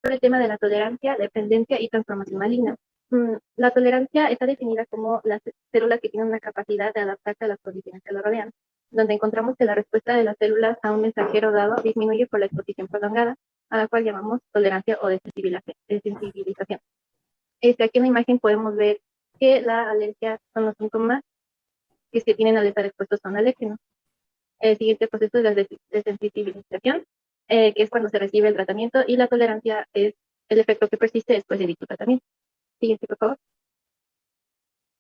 sobre el tema de la tolerancia, dependencia y transformación maligna. La tolerancia está definida como las células que tienen una capacidad de adaptarse a las condiciones que lo rodean, donde encontramos que la respuesta de las células a un mensajero dado disminuye por la exposición prolongada, a la cual llamamos tolerancia o desensibilización. Aquí en la imagen podemos ver que la alergia son los síntomas que se tienen al estar expuestos a un alérgeno. El siguiente proceso es la desensibilización, que es cuando se recibe el tratamiento, y la tolerancia es el efecto que persiste después de dicho tratamiento. Siguiente, por favor.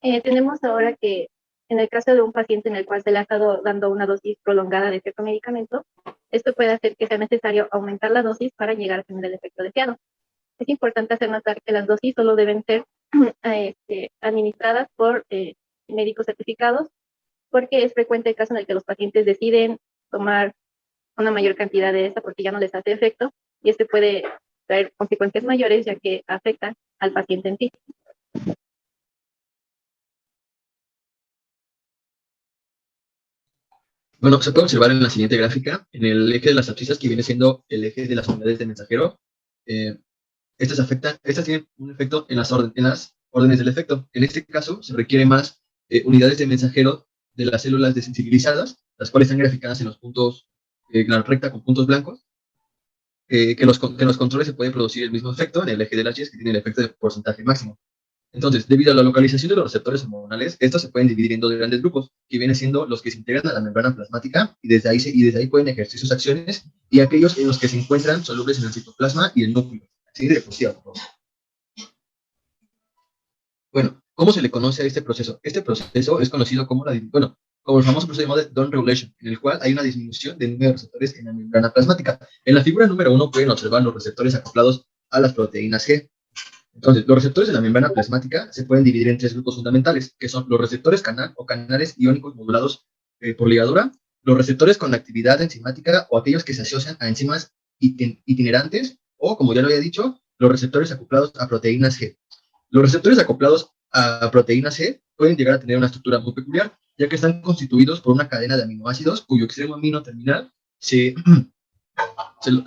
Tenemos ahora que en el caso de un paciente en el cual se le ha estado dando una dosis prolongada de cierto medicamento, esto puede hacer que sea necesario aumentar la dosis para llegar a tener el efecto deseado. Es importante hacer notar que las dosis solo deben ser administradas por médicos certificados, porque es frecuente el caso en el que los pacientes deciden tomar una mayor cantidad de esta porque ya no les hace efecto, y este puede traer consecuencias mayores ya que afecta al paciente en sí. Bueno, se puede observar en la siguiente gráfica, en el eje de las abscisas, que viene siendo el eje de las unidades de mensajero. Estas tienen un efecto en las órdenes del efecto. En este caso, se requiere más unidades de mensajero de las células desensibilizadas, las cuales están graficadas en los puntos, en la recta con puntos blancos, que en los controles se puede producir el mismo efecto en el eje de las Y, que tiene el efecto de porcentaje máximo. Entonces, debido a la localización de los receptores hormonales, estos se pueden dividir en dos grandes grupos, que vienen siendo los que se integran a la membrana plasmática y desde ahí pueden ejercer sus acciones, y aquellos en los que se encuentran solubles en el citoplasma y el núcleo. Así de diapositiva, por favor. Bueno, ¿cómo se le conoce a este proceso? Este proceso es conocido como como el famoso proceso llamado de down regulation, en el cual hay una disminución del número de receptores en la membrana plasmática. En la figura número 1 pueden observar los receptores acoplados a las proteínas G. Entonces, los receptores de la membrana plasmática se pueden dividir en tres grupos fundamentales, que son los receptores canal o canales iónicos modulados por ligadura, los receptores con actividad enzimática o aquellos que se asocian a enzimas itinerantes, o, como ya lo había dicho, los receptores acoplados a proteínas G. Los receptores acoplados a proteínas G pueden llegar a tener una estructura muy peculiar, ya que están constituidos por una cadena de aminoácidos cuyo extremo amino terminal se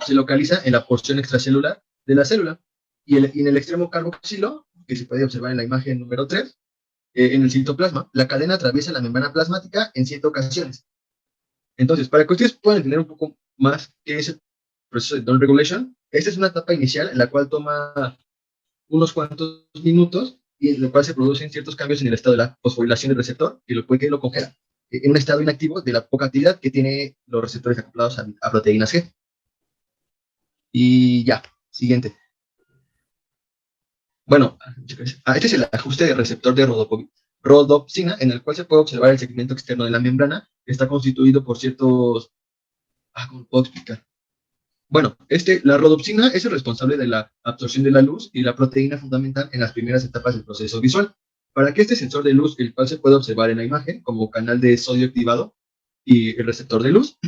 localiza en la porción extracelular de la célula. Y en el extremo carboxilo, que se puede observar en la imagen número 3, en el citoplasma, la cadena atraviesa la membrana plasmática en 7 ocasiones. Entonces, para que ustedes puedan entender un poco más qué es el proceso de down regulation, esta es una etapa inicial en la cual toma unos cuantos minutos y en la cual se producen ciertos cambios en el estado de la fosforilación del receptor, que lo congela en un estado inactivo de la poca actividad que tiene los receptores acoplados a proteínas G. Y ya, siguiente. Bueno, este es el ajuste de receptor de rodopsina, en el cual se puede observar el segmento externo de la membrana, que está constituido por ciertos... ¿cómo puedo explicar? Bueno, la rodopsina es el responsable de la absorción de la luz y la proteína fundamental en las primeras etapas del proceso visual. Para que este sensor de luz, el cual se puede observar en la imagen como canal de sodio activado y el receptor de luz,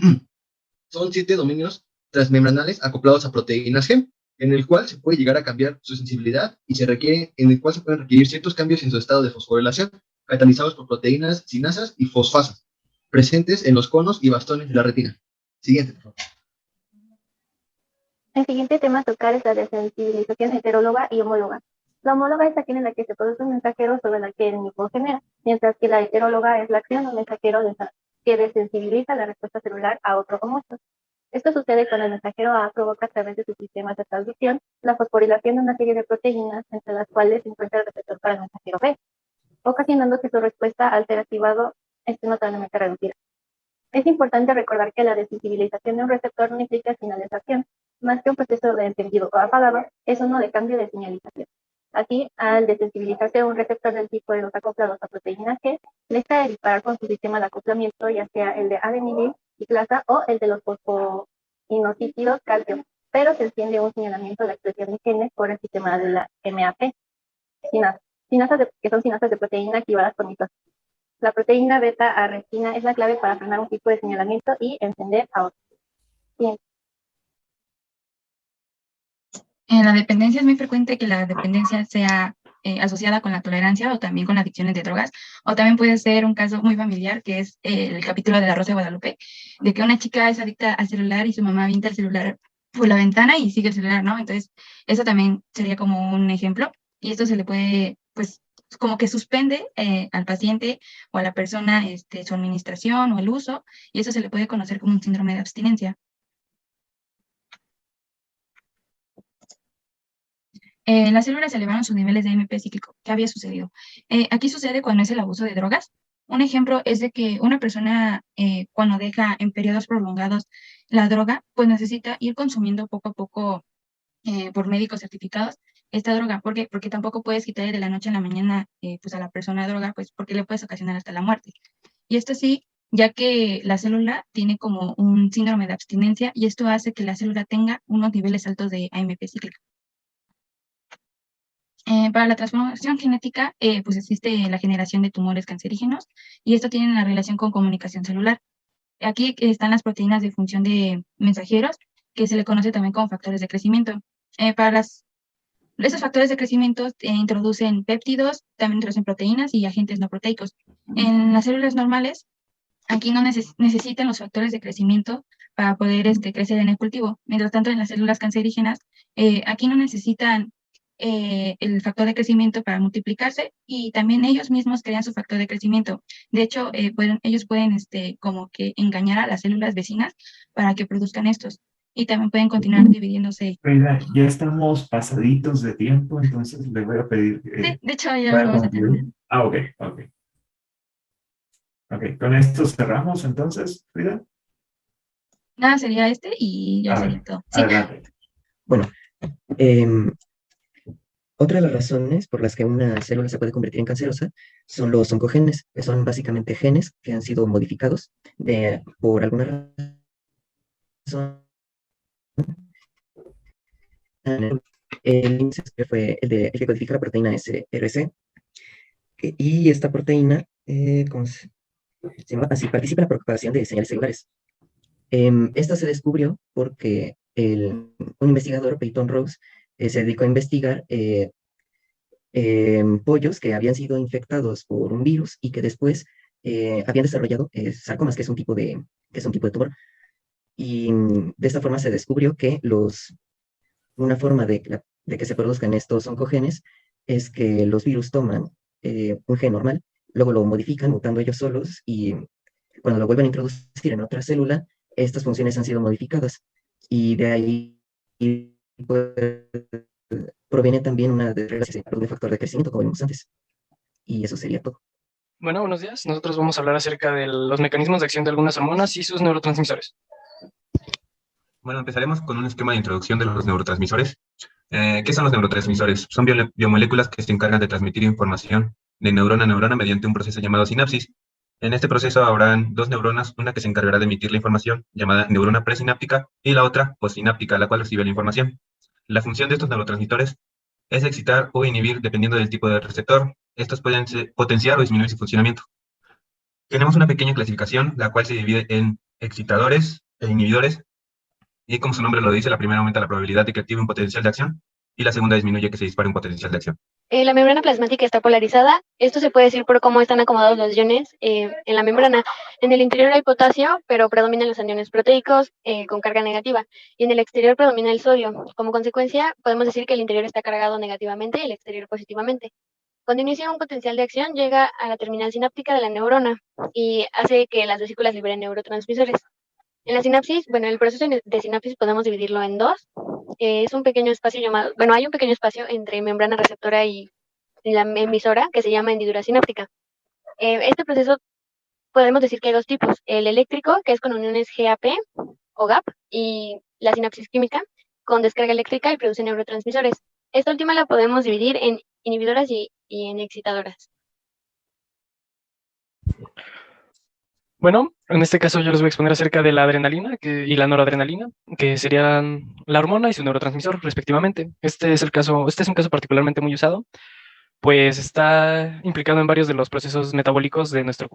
son 7 dominios transmembranales acoplados a proteínas G, en el cual se puede llegar a cambiar su sensibilidad y en el cual se pueden requerir ciertos cambios en su estado de fosforilación, catalizados por proteínas sinasas y fosfasas, presentes en los conos y bastones de la retina. Siguiente, por favor. El siguiente tema a tocar es la desensibilización heteróloga y homóloga. La homóloga es aquella en la que se produce un mensajero sobre la que el mismo genera, mientras que la heteróloga es la acción de un mensajero que desensibiliza la respuesta celular a otro compuesto. Esto sucede cuando el mensajero A provoca a través de sus sistemas de transducción la fosforilación de una serie de proteínas, entre las cuales se encuentra el receptor para el mensajero B, ocasionando que su respuesta al ser activado esté notablemente reducida. Es importante recordar que la desensibilización de un receptor no implica señalización, más que un proceso de encendido o apagado, es uno de cambio de señalización. Así, al desensibilizarse un receptor del tipo de los acoplados a proteína G, deja de disparar con su sistema de acoplamiento, ya sea el de adenilil y clasa o el de los fosfoinosítidos calcio, pero se enciende un señalamiento de la expresión de genes por el sistema de la MAP, que son sinasas de proteína activadas por mitosis. La proteína beta-arrestina es la clave para frenar un tipo de señalamiento y encender a otro. Bien. En la dependencia es muy frecuente que la dependencia sea asociada con la tolerancia o también con adicciones de drogas, o también puede ser un caso muy familiar, que es el capítulo de La Rosa de Guadalupe, de que una chica es adicta al celular y su mamá avienta el celular por la ventana y sigue el celular, ¿no? Entonces, eso también sería como un ejemplo. Y esto se le puede, pues, como que suspende al paciente o a la persona su administración o el uso, y eso se le puede conocer como un síndrome de abstinencia. Las células elevaron sus niveles de AMP cíclico. ¿Qué había sucedido? Aquí sucede cuando es el abuso de drogas. Un ejemplo es de que una persona cuando deja en periodos prolongados la droga, pues necesita ir consumiendo poco a poco por médicos certificados esta droga. ¿Por qué? Porque tampoco puedes quitarle de la noche a la mañana pues a la persona droga, pues porque le puedes ocasionar hasta la muerte. Y esto sí, ya que la célula tiene como un síndrome de abstinencia y esto hace que la célula tenga unos niveles altos de AMP cíclico. Para la transformación genética, pues existe la generación de tumores cancerígenos y esto tiene una relación con comunicación celular. Aquí están las proteínas de función de mensajeros, que se le conoce también como factores de crecimiento. Para esos factores de crecimiento introducen péptidos, también introducen proteínas y agentes no proteicos. En las células normales, aquí no necesitan los factores de crecimiento para poder crecer en el cultivo. Mientras tanto, en las células cancerígenas, aquí no necesitan el factor de crecimiento para multiplicarse y también ellos mismos crean su factor de crecimiento. De hecho, ellos pueden como que engañar a las células vecinas para que produzcan estos y también pueden continuar dividiéndose. Oiga, ya estamos pasaditos de tiempo, entonces le voy a pedir Sí, que de hecho, ya pueda vamos a terminar. concluir. Ah, ok, ok. Ok, con esto cerramos entonces, Frida. Nada, sería y ya A sería ver, todo. Sí. adelante. Bueno, em, otra de las razones por las que una célula se puede convertir en cancerosa son los oncogenes, que son básicamente genes que han sido modificados por alguna razón. El índice fue el que codifica la proteína SRC, y esta proteína, ¿cómo se llama? Así participa en la propagación de señales celulares. Esta se descubrió porque un investigador, Peyton Rose, se dedicó a investigar pollos que habían sido infectados por un virus y que después habían desarrollado sarcomas, que es un tipo de tumor. Y de esta forma se descubrió que una forma de que se produzcan estos oncogenes es que los virus toman un gen normal, luego lo modifican mutando ellos solos y cuando lo vuelven a introducir en otra célula, estas funciones han sido modificadas. Y de ahí pues, proviene también una desregulación de un factor de crecimiento, como vimos antes. Y eso sería todo. Bueno, buenos días. Nosotros vamos a hablar acerca de los mecanismos de acción de algunas hormonas y sus neurotransmisores. Bueno, empezaremos con un esquema de introducción de los neurotransmisores. ¿Qué son los neurotransmisores? Son biomoléculas que se encargan de transmitir información de neurona a neurona mediante un proceso llamado sinapsis. En este proceso habrán dos neuronas, una que se encargará de emitir la información, llamada neurona presináptica, y la otra postsináptica, la cual recibe la información. La función de estos neurotransmisores es excitar o inhibir dependiendo del tipo de receptor. Estos pueden potenciar o disminuir su funcionamiento. Tenemos una pequeña clasificación, la cual se divide en excitadores e inhibidores. Y como su nombre lo dice, la primera aumenta la probabilidad de que active un potencial de acción y la segunda disminuye que se dispare un potencial de acción. La membrana plasmática está polarizada. Esto se puede decir por cómo están acomodados los iones en la membrana. En el interior hay potasio, pero predominan los aniones proteicos con carga negativa. Y en el exterior predomina el sodio. Como consecuencia, podemos decir que el interior está cargado negativamente y el exterior positivamente. Cuando inicia un potencial de acción, llega a la terminal sináptica de la neurona y hace que las vesículas liberen neurotransmisores. En la sinapsis, bueno, el proceso de sinapsis podemos dividirlo en dos. Es un pequeño espacio hay un pequeño espacio entre membrana receptora y la emisora que se llama hendidura sináptica. Este proceso podemos decir que hay dos tipos, el eléctrico, que es con uniones GAP o GAP, y la sinapsis química, con descarga eléctrica y produce neurotransmisores. Esta última la podemos dividir en inhibidoras y en excitadoras. Bueno, en este caso yo les voy a exponer acerca de la adrenalina y la noradrenalina, que serían la hormona y su neurotransmisor respectivamente. Este es un caso particularmente muy usado, pues está implicado en varios de los procesos metabólicos de nuestro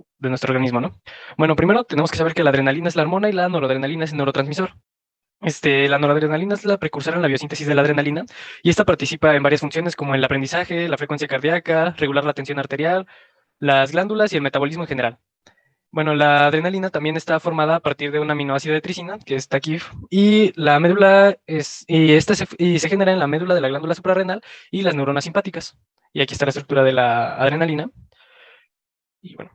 organismo, ¿no? Bueno, primero tenemos que saber que la adrenalina es la hormona y la noradrenalina es el neurotransmisor. La noradrenalina es la precursora en la biosíntesis de la adrenalina y esta participa en varias funciones como el aprendizaje, la frecuencia cardíaca, regular la tensión arterial, las glándulas y el metabolismo en general. Bueno, la adrenalina también está formada a partir de un aminoácido de tricina, que es TACIF, y la médula y se genera en la médula de la glándula suprarrenal y las neuronas simpáticas. Y aquí está la estructura de la adrenalina. Y bueno,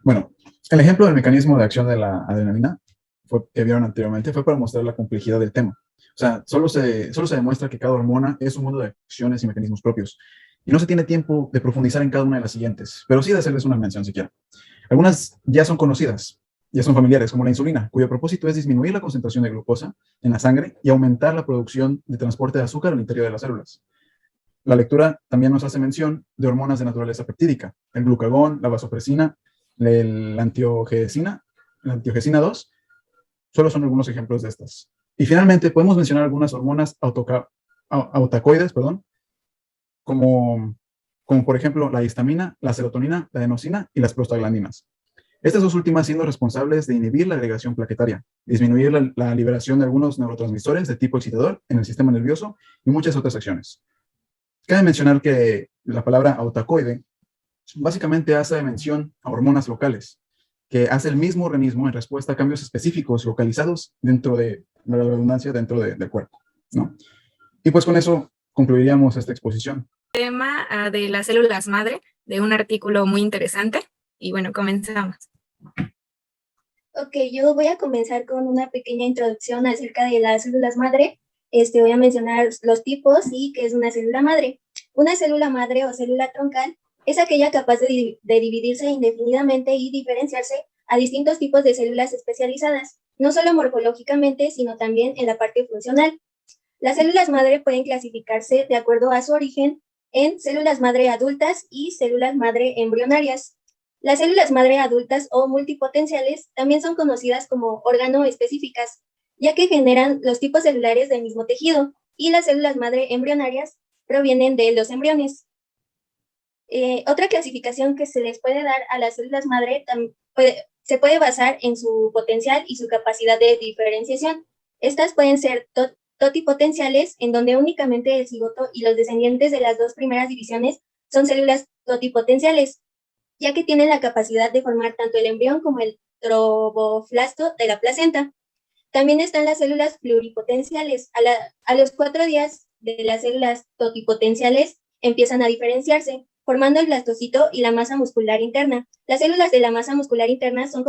Bueno, el ejemplo del mecanismo de acción de la adrenalina que vieron anteriormente fue para mostrar la complejidad del tema. O sea, solo se demuestra que cada hormona es un mundo de acciones y mecanismos propios. Y no se tiene tiempo de profundizar en cada una de las siguientes, pero sí de hacerles una mención siquiera. Algunas ya son conocidas, ya son familiares, como la insulina, cuyo propósito es disminuir la concentración de glucosa en la sangre y aumentar la producción de transporte de azúcar al interior de las células. La lectura también nos hace mención de hormonas de naturaleza peptídica, el glucagón, la vasopresina, la antiogesina 2, solo son algunos ejemplos de estas. Y finalmente podemos mencionar algunas hormonas autacoides, como por ejemplo la histamina, la serotonina, la adenosina y las prostaglandinas. Estas dos últimas siendo responsables de inhibir la agregación plaquetaria, disminuir la liberación de algunos neurotransmisores de tipo excitador en el sistema nervioso y muchas otras acciones. Cabe mencionar que la palabra autacoide básicamente hace mención a hormonas locales, que hace el mismo organismo en respuesta a cambios específicos localizados dentro de la redundancia dentro del cuerpo, ¿no? Y pues con eso concluiríamos esta exposición. Tema de las células madre, de un artículo muy interesante. Y bueno, comenzamos. Ok, yo voy a comenzar con una pequeña introducción acerca de las células madre. Voy a mencionar los tipos y qué es una célula madre. Una célula madre o célula troncal es aquella capaz de dividirse indefinidamente y diferenciarse a distintos tipos de células especializadas, no solo morfológicamente, sino también en la parte funcional. Las células madre pueden clasificarse de acuerdo a su origen en células madre adultas y células madre embrionarias. Las células madre adultas o multipotenciales también son conocidas como organoespecíficas, ya que generan los tipos celulares del mismo tejido, y las células madre embrionarias provienen de los embriones. Otra clasificación que se les puede dar a las células madre se puede basar en su potencial y su capacidad de diferenciación. Estas pueden ser totipotenciales, en donde únicamente el cigoto y los descendientes de las dos primeras divisiones son células totipotenciales, ya que tienen la capacidad de formar tanto el embrión como el troboflasto de la placenta. También están las células pluripotenciales. A los 4 días de las células totipotenciales empiezan a diferenciarse, formando el blastocito y la masa muscular interna. Las células de la masa muscular interna son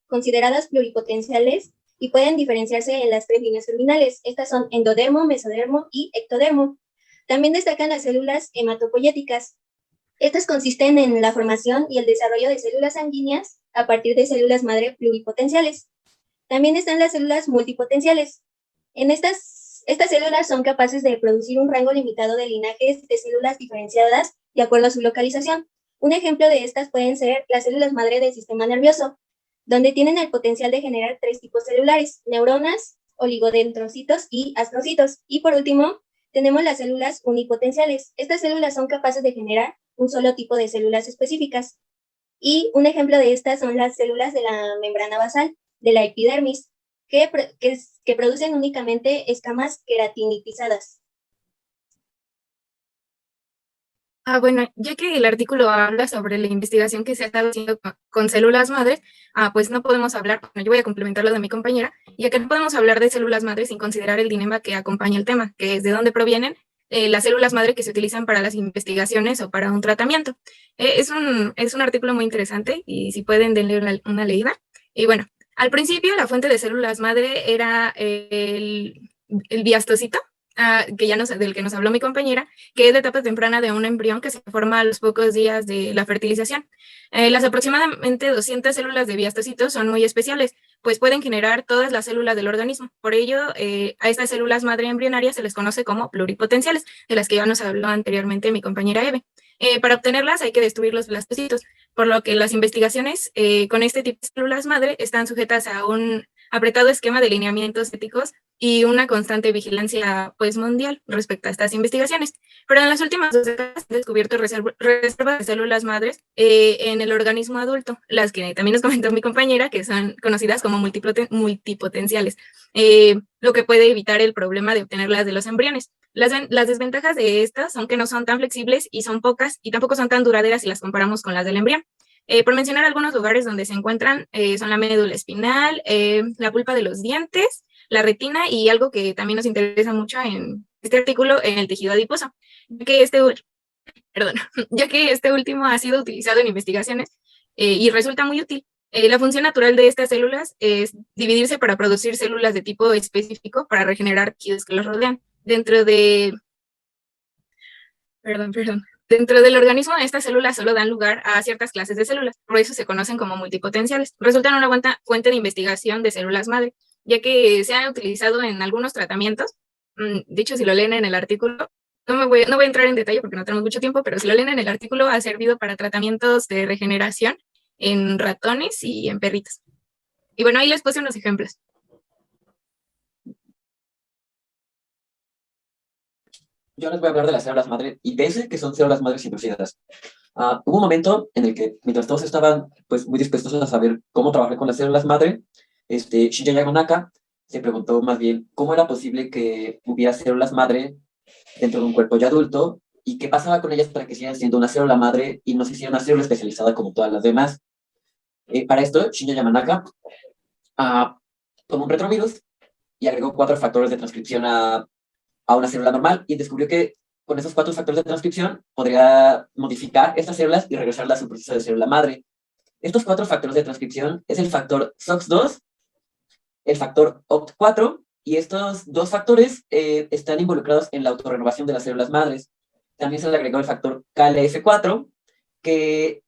consideradas pluripotenciales y pueden diferenciarse en las 3 líneas terminales. Estas son endodermo, mesodermo y ectodermo. También destacan las células hematopoyéticas. Estas consisten en la formación y el desarrollo de células sanguíneas a partir de células madre pluripotenciales. También están las células multipotenciales. Estas células son capaces de producir un rango limitado de linajes de células diferenciadas de acuerdo a su localización. Un ejemplo de estas pueden ser las células madre del sistema nervioso, donde tienen el potencial de generar 3 tipos celulares: neuronas, oligodendrocitos y astrocitos. Y por último, tenemos las células unipotenciales. Estas células son capaces de generar un solo tipo de células específicas. Y un ejemplo de estas son las células de la membrana basal, de la epidermis, que producen únicamente escamas queratinitizadas. Bueno, ya que el artículo habla sobre la investigación que se ha estado haciendo con células madres, pues no podemos hablar, bueno, yo voy a complementar lo de mi compañera, ya que no podemos hablar de células madres sin considerar el dilema que acompaña el tema, que es de dónde provienen las células madre que se utilizan para las investigaciones o para un tratamiento. Es un artículo muy interesante y si pueden denle una leída. Y bueno, al principio la fuente de células madre era el biastocito, del que nos habló mi compañera, que es la etapa temprana de un embrión que se forma a los pocos días de la fertilización. Las aproximadamente 200 células de biastocitos son muy especiales, pues pueden generar todas las células del organismo. Por ello, a estas células madre embrionarias se les conoce como pluripotenciales, de las que ya nos habló anteriormente mi compañera Eve. Para obtenerlas hay que destruir los blastocitos, por lo que las investigaciones con este tipo de células madre están sujetas a un apretado esquema de lineamientos éticos y una constante vigilancia pues mundial respecto a estas investigaciones. Pero en las últimas 2 décadas se han descubierto reservas de células madres en el organismo adulto, las que también nos comentó mi compañera, que son conocidas como multipotenciales, lo que puede evitar el problema de obtenerlas de los embriones. Las desventajas de estas son que no son tan flexibles y son pocas y tampoco son tan duraderas si las comparamos con las del embrión. Por mencionar algunos lugares donde se encuentran, son la médula espinal, la pulpa de los dientes, la retina y algo que también nos interesa mucho en este artículo, en el tejido adiposo, ya que este último ha sido utilizado en investigaciones y resulta muy útil. La función natural de estas células es dividirse para producir células de tipo específico para regenerar tejidos que los rodean. Dentro del organismo, estas células solo dan lugar a ciertas clases de células, por eso se conocen como multipotenciales. Resultan una buena fuente de investigación de células madre, ya que se han utilizado en algunos tratamientos. De hecho, si lo leen en el artículo, no voy a entrar en detalle porque no tenemos mucho tiempo, pero si lo leen en el artículo, ha servido para tratamientos de regeneración en ratones y en perritos. Y bueno, ahí les puse unos ejemplos. Yo les voy a hablar de las células madre y de que son células madres inducidas. Hubo un momento en el que, mientras todos estaban pues, muy dispuestos a saber cómo trabajar con las células madre, Shinya Yamanaka se preguntó más bien cómo era posible que hubiera células madre dentro de un cuerpo ya adulto y qué pasaba con ellas para que siguieran siendo una célula madre y no se hiciera una célula especializada como todas las demás. Para esto, Shinya Yamanaka tomó un retrovirus y agregó 4 factores de transcripción a una célula normal y descubrió que con esos 4 factores de transcripción podría modificar estas células y regresarlas a su proceso de célula madre. Estos 4 factores de transcripción es el factor SOX2, el factor OCT4, y estos 2 factores están involucrados en la autorrenovación de las células madres. También se le agregó el factor KLF4, que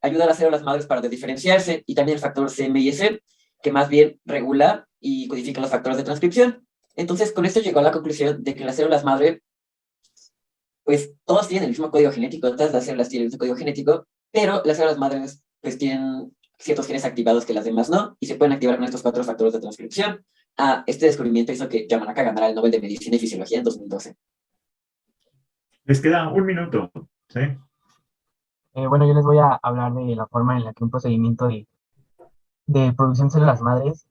ayuda a las células madres para diferenciarse, y también el factor CMYS, que más bien regula y codifica los factores de transcripción. Entonces, con esto llegó a la conclusión de que las células madre, pues todas tienen el mismo código genético, todas las células tienen el mismo código genético, pero las células madres pues tienen ciertos genes activados que las demás no, y se pueden activar con estos 4 factores de transcripción. Este descubrimiento hizo que Yamanaka ganara el Nobel de Medicina y Fisiología en 2012. Les queda 1 minuto, ¿sí? Bueno, yo les voy a hablar de la forma en la que un procedimiento de producción de células madres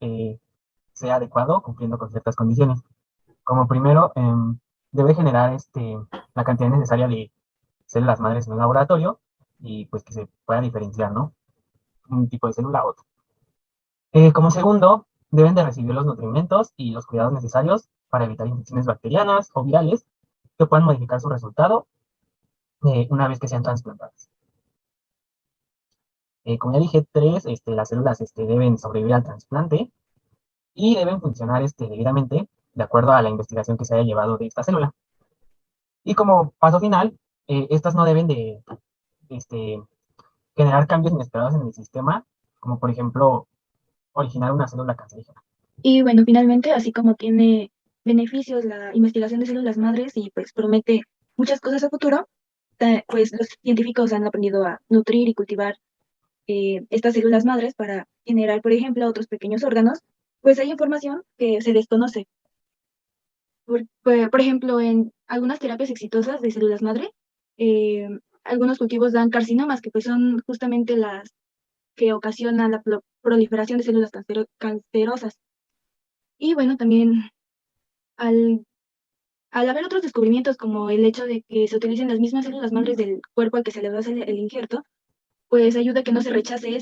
sea adecuado, cumpliendo con ciertas condiciones. Como primero, debe generar la cantidad necesaria de células madres en un laboratorio y pues que se pueda diferenciar, ¿no? Un tipo de célula a otro. Como segundo, deben de recibir los nutrimentos y los cuidados necesarios para evitar infecciones bacterianas o virales que puedan modificar su resultado una vez que sean trasplantadas. Como ya dije, 3, las células deben sobrevivir al trasplante y deben funcionar debidamente de acuerdo a la investigación que se haya llevado de esta célula. Y como paso final, estas no deben de generar cambios inesperados en el sistema, como por ejemplo, originar una célula cancerígena. Y bueno, finalmente, así como tiene beneficios la investigación de células madres y pues promete muchas cosas a futuro, pues los científicos han aprendido a nutrir y cultivar estas células madres para generar, por ejemplo, otros pequeños órganos, pues hay información que se desconoce. Por ejemplo, en algunas terapias exitosas de células madre, algunos cultivos dan carcinomas, que pues son justamente las que ocasionan la proliferación de células cancerosas. Y bueno, también al haber otros descubrimientos, como el hecho de que se utilicen las mismas células madres del cuerpo al que se le va a hacer el injerto, pues ayuda a que no se rechace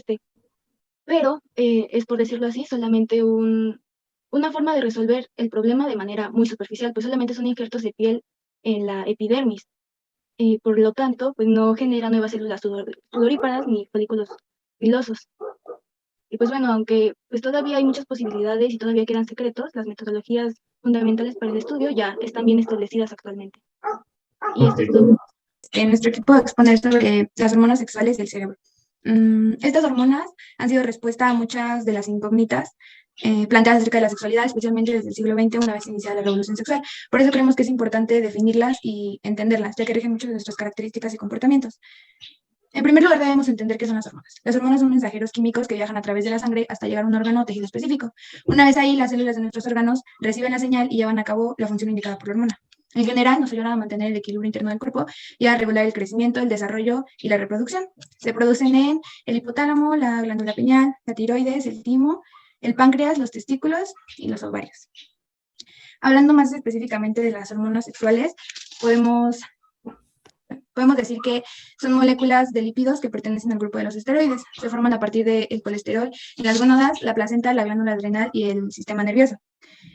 Pero es, por decirlo así, solamente una forma de resolver el problema de manera muy superficial, pues solamente son injertos de piel en la epidermis. Por lo tanto, pues no genera nuevas células sudoríparas ni folículos pilosos. Y pues bueno, aunque pues todavía hay muchas posibilidades y todavía quedan secretos, las metodologías fundamentales para el estudio ya están bien establecidas actualmente. Y esto es todo. Nuestro equipo va a exponer sobre las hormonas sexuales del cerebro. Estas hormonas han sido respuesta a muchas de las incógnitas planteadas acerca de la sexualidad, especialmente desde el siglo XX, una vez iniciada la revolución sexual. Por eso creemos que es importante definirlas y entenderlas, ya que rigen muchas de nuestras características y comportamientos. En primer lugar, debemos entender qué son las hormonas. Las hormonas son mensajeros químicos que viajan a través de la sangre hasta llegar a un órgano o tejido específico. Una vez ahí, las células de nuestros órganos reciben la señal y llevan a cabo la función indicada por la hormona. En general, nos ayudan a mantener el equilibrio interno del cuerpo y a regular el crecimiento, el desarrollo y la reproducción. Se producen en el hipotálamo, la glándula pineal, la tiroides, el timo, el páncreas, los testículos y los ovarios. Hablando más específicamente de las hormonas sexuales, podemos decir que son moléculas de lípidos que pertenecen al grupo de los esteroides. Se forman a partir del colesterol en las gónadas, la placenta, la glándula adrenal y el sistema nervioso.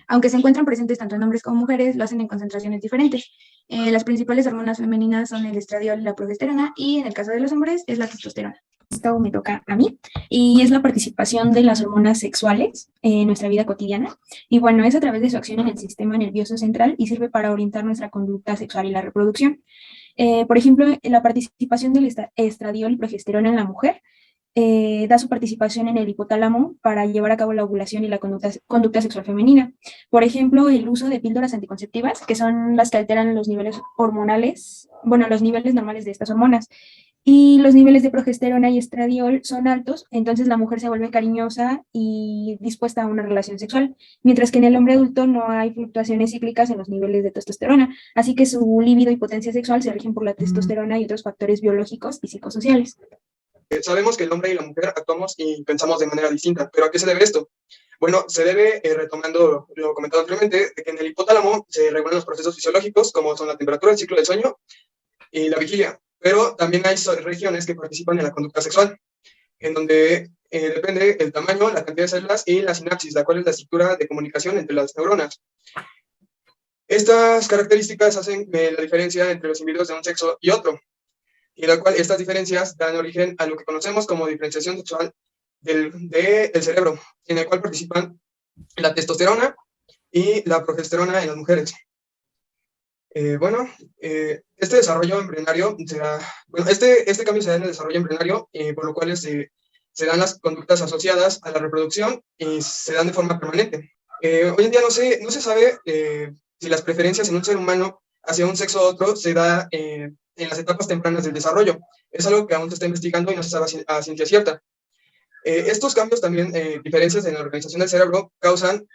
Aunque se encuentran presentes tanto en hombres como mujeres, lo hacen en concentraciones diferentes. Las principales hormonas femeninas son el estradiol y la progesterona, y en el caso de los hombres es la testosterona. Esto me toca a mí, y es la participación de las hormonas sexuales en nuestra vida cotidiana. Y bueno, es a través de su acción en el sistema nervioso central y sirve para orientar nuestra conducta sexual y la reproducción. Por ejemplo, la participación del estradiol y progesterona en la mujer da su participación en el hipotálamo para llevar a cabo la ovulación y la conducta sexual femenina. Por ejemplo, el uso de píldoras anticonceptivas, que son las que alteran los niveles hormonales, bueno, los niveles normales de estas hormonas. Y los niveles de progesterona y estradiol son altos, entonces la mujer se vuelve cariñosa y dispuesta a una relación sexual, mientras que en el hombre adulto no hay fluctuaciones cíclicas en los niveles de testosterona, así que su libido y potencia sexual se rigen por la testosterona y otros factores biológicos y psicosociales. Sabemos que el hombre y la mujer actuamos y pensamos de manera distinta, pero ¿a qué se debe esto? Bueno, se debe, retomando lo comentado anteriormente, de que en el hipotálamo se regulan los procesos fisiológicos, como son la temperatura, el ciclo del sueño y la vigilia, pero también hay regiones que participan en la conducta sexual, en donde depende el tamaño, la cantidad de células y la sinapsis, la cual es la estructura de comunicación entre las neuronas. Estas características hacen la diferencia entre los individuos de un sexo y otro, y la cual estas diferencias dan origen a lo que conocemos como diferenciación sexual del cerebro, en el cual participan la testosterona y la progesterona en las mujeres. Este desarrollo embrionario este cambio se da en el desarrollo embrionario, por lo cual se dan las conductas asociadas a la reproducción y se dan de forma permanente. Hoy en día no se sabe si las preferencias en un ser humano hacia un sexo u otro se da en las etapas tempranas del desarrollo. Es algo que aún se está investigando y no se sabe a ciencia cierta. Estos cambios también, diferencias en la organización del cerebro, causan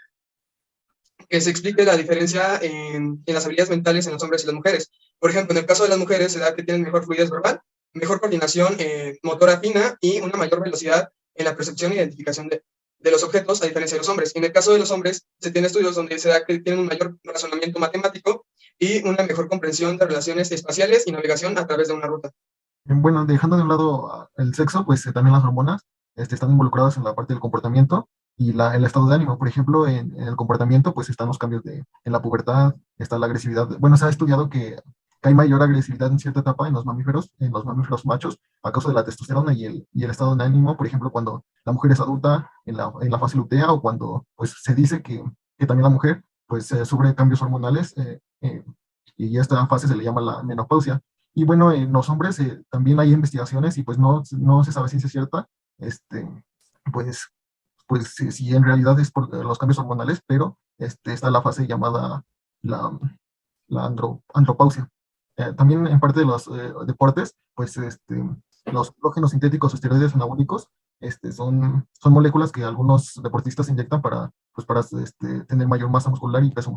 que se explique la diferencia en las habilidades mentales en los hombres y las mujeres. Por ejemplo, en el caso de las mujeres se da que tienen mejor fluidez verbal, mejor coordinación motora fina y una mayor velocidad en la percepción e identificación de los objetos, a diferencia de los hombres. En el caso de los hombres, se tienen estudios donde se da que tienen un mayor razonamiento matemático y una mejor comprensión de relaciones espaciales y navegación a través de una ruta. Bueno, dejando de un lado el sexo, pues también las hormonas están involucradas en la parte del comportamiento y el estado de ánimo. Por ejemplo, en el comportamiento, pues están los cambios en la pubertad, está la agresividad. Bueno, se ha estudiado que hay mayor agresividad en cierta etapa en los mamíferos machos, a causa de la testosterona y el estado de ánimo. Por ejemplo, cuando la mujer es adulta en la fase lutea, o cuando pues se dice que también la mujer pues sufre cambios hormonales, y esta fase se le llama la menopausia. Y bueno, en los hombres también hay investigaciones y pues no se sabe ciencia cierta, pues si en realidad es por los cambios hormonales, pero está la fase llamada la andropausia. También en parte de los deportes, pues los estrógenos sintéticos o esteroides anabólicos son moléculas que algunos deportistas inyectan para tener mayor masa muscular y peso.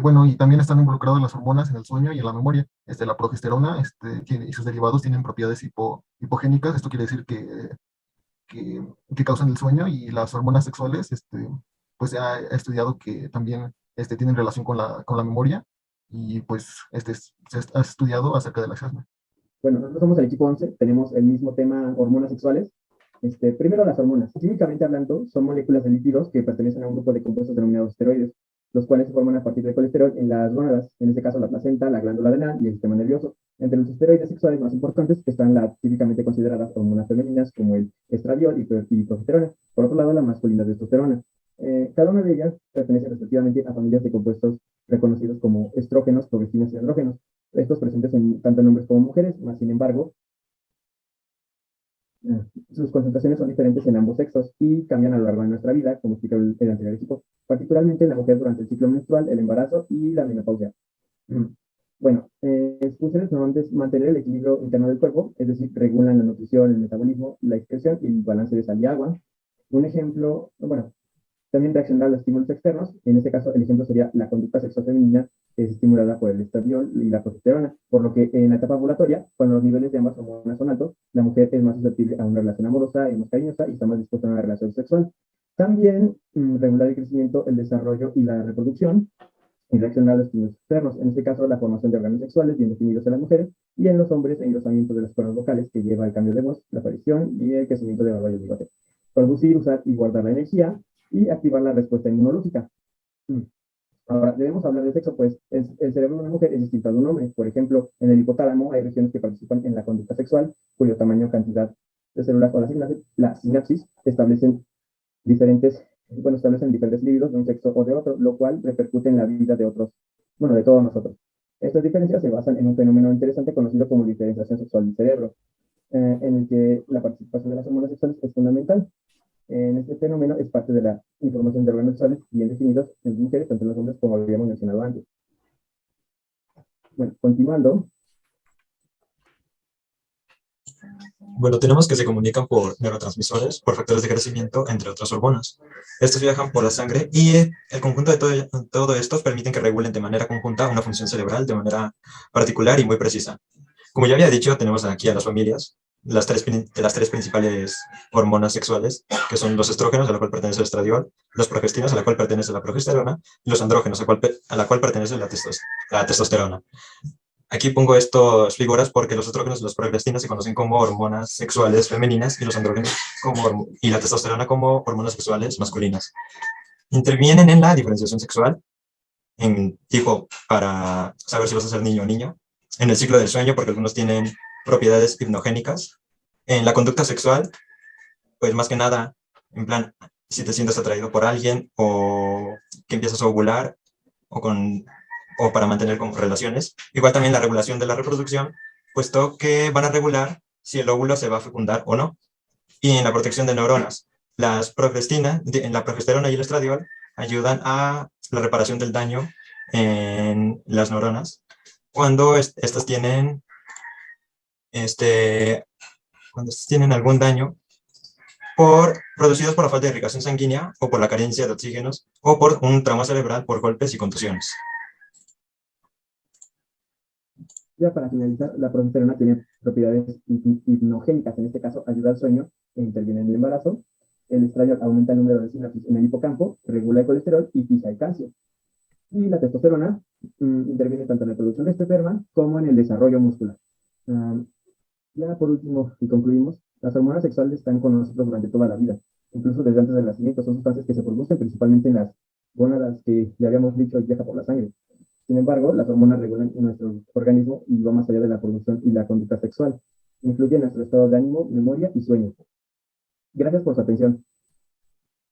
Bueno, y también están involucradas las hormonas en el sueño y en la memoria. La progesterona y sus derivados tienen propiedades hipogénicas. Esto quiere decir que causan el sueño, y las hormonas sexuales, pues se ha estudiado que también tienen relación con la memoria, y pues se ha estudiado acerca de la Alzheimer. Bueno, nosotros somos el equipo 11, tenemos el mismo tema, hormonas sexuales. Primero, las hormonas. Químicamente hablando, son moléculas de lípidos que pertenecen a un grupo de compuestos denominados esteroides, los cuales se forman a partir del colesterol en las gónadas, en este caso la placenta, la glándula adrenal y el sistema nervioso. Entre los esteroides sexuales más importantes están las típicamente consideradas hormonas femeninas, como el estradiol y progesterona. Por otro lado, la masculina testosterona. Cada una de ellas pertenece respectivamente a familias de compuestos reconocidos como estrógenos, progestinas y andrógenos. Estos presentes tanto en hombres como mujeres, más sin embargo, sus concentraciones son diferentes en ambos sexos y cambian a lo largo de nuestra vida, como explicó el anterior equipo, particularmente en la mujer durante el ciclo menstrual, el embarazo y la menopausia. Bueno, sus funciones son mantener el equilibrio interno del cuerpo, es decir, regulan la nutrición, el metabolismo, la excreción y el balance de sal y agua. Un ejemplo, bueno, también reaccionar a los estímulos externos. En este caso, el ejemplo sería la conducta sexual femenina, es estimulada por el estradiol y la progesterona, por lo que en la etapa ovulatoria, cuando los niveles de ambas hormonas son altos, la mujer es más susceptible a una relación amorosa y más cariñosa y está más dispuesta a una relación sexual. También regular el crecimiento, el desarrollo y la reproducción. en reacción a los estímulos externos, en este caso la formación de órganos sexuales bien definidos en las mujeres, y en los hombres el engrosamiento de las cuerdas vocales que lleva al cambio de voz, la aparición y el crecimiento de barba y el bigote. Producir, usar y guardar la energía y activar la respuesta inmunológica. Ahora, debemos hablar de sexo, pues el cerebro de una mujer es distinto al de un hombre. Por ejemplo, en el hipotálamo hay regiones que participan en la conducta sexual, cuyo tamaño, cantidad de células o la sinapsis establecen diferentes líbidos de un sexo o de otro, lo cual repercute en la vida de otros, bueno, de todos nosotros. Estas diferencias se basan en un fenómeno interesante conocido como diferenciación sexual del cerebro, en el que la participación de las hormonas sexuales es fundamental. En este fenómeno es parte de la información de órganos sexuales bien definidos en las mujeres, tanto en los hombres como habíamos mencionado antes. Bueno, continuando. Bueno, tenemos que se comunican por neurotransmisores, por factores de crecimiento, entre otras hormonas. Estos viajan por la sangre y el conjunto de todo esto permiten que regulen de manera conjunta una función cerebral de manera particular y muy precisa. Como ya había dicho, tenemos aquí a las familias, las tres principales hormonas sexuales, que son los estrógenos, a la cual pertenece el estradiol, los progestinos, a la cual pertenece la progesterona, y los andrógenos, a la cual pertenece la testosterona. Aquí pongo estas figuras porque los estrógenos y los progestinos se conocen como hormonas sexuales femeninas y los andrógenos y la testosterona como hormonas sexuales masculinas. Intervienen en la diferenciación sexual, en tipo para saber si vas a ser niño o niña, en el ciclo del sueño porque algunos tienen propiedades hipnogénicas, en la conducta sexual, pues más que nada, en plan, si te sientes atraído por alguien o que empiezas a ovular o para mantener como relaciones. Igual también la regulación de la reproducción, puesto que van a regular si el óvulo se va a fecundar o no. Y en la protección de neuronas, la progesterona y el estradiol ayudan a la reparación del daño en las neuronas cuando estas tienen algún daño producidos por la falta de irrigación sanguínea o por la carencia de oxígenos o por un trauma cerebral por golpes y contusiones. Ya para finalizar, la progesterona tiene propiedades hipnogénicas, en este caso ayuda al sueño e interviene en el embarazo. El estradiol aumenta el número de sinapsis en el hipocampo, regula el colesterol y fija el calcio. Y la testosterona interviene tanto en la producción de esperma como en el desarrollo muscular. Ya por último, y concluimos, las hormonas sexuales están con nosotros durante toda la vida, incluso desde antes del nacimiento. Son sustancias que se producen principalmente en las gónadas que ya habíamos dicho viaja por la sangre. Sin embargo, las hormonas regulan nuestro organismo y va más allá de la producción y la conducta sexual. Influyen en nuestro estado de ánimo, memoria y sueño. Gracias por su atención.